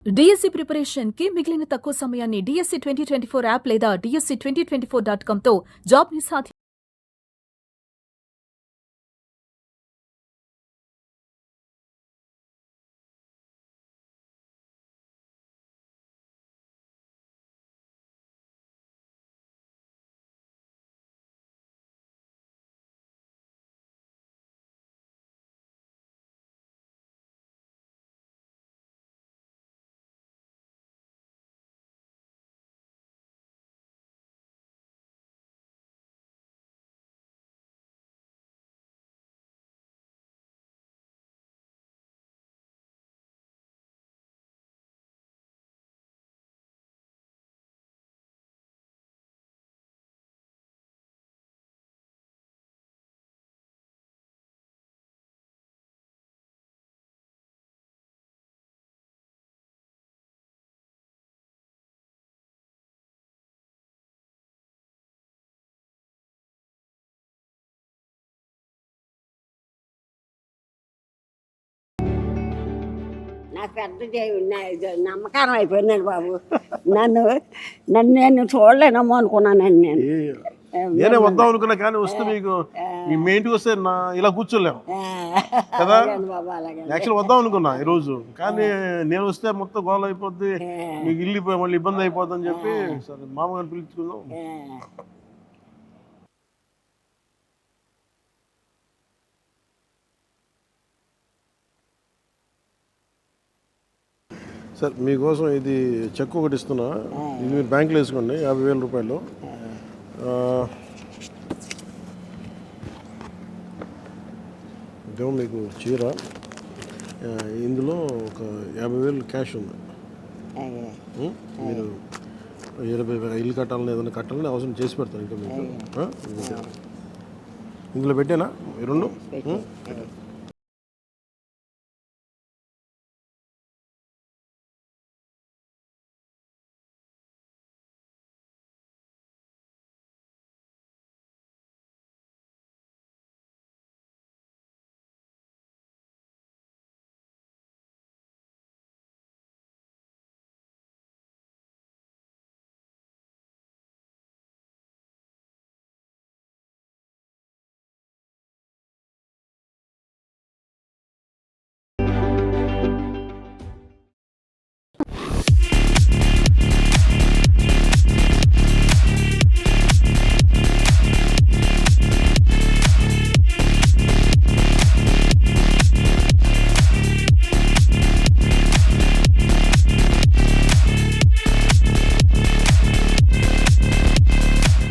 DSC preparation కి మిగిలిన తక్కువ సమయాన్ని డిఎస్సి 2024 యాప్ లేదా DSC2024.com తో జాబ్ ని సాధి నాకు పెద్ద నమ్మకారం అయిపోయిందండి బాబు. నన్ను నేను చూడలేనమ్మో అనుకున్నానండి. నేనే వద్దాం అనుకున్నా కానీ వస్తే మీకు మీ ఇంటికి వస్తే ఇలా కూర్చోలేము కదా. యాక్చువల్ వద్దాం అనుకున్నా ఈరోజు, కానీ నేను వస్తే మొత్తం గోల అయిపోద్ది, మీకు ఇల్లు మళ్ళీ ఇబ్బంది అయిపోద్ది అని చెప్పి సరే మామగారిని పిలుచుకుందాం. సార్ మీకోసం ఇది చెక్ ఒకటి ఇస్తున్నా, ఇది మీరు బ్యాంకులో వేసుకోండి 50,000 రూపాయలు. ఇదేమో మీకు చీర, ఇందులో ఒక 50,000 క్యాష్ ఉంది. మీరు ఇల్లు కట్టాలని ఏదైనా కట్టాలని అవసరం చేసి పెడతాను ఇంకా మీకు. ఇందులో పెట్టానా ఈ రెండు?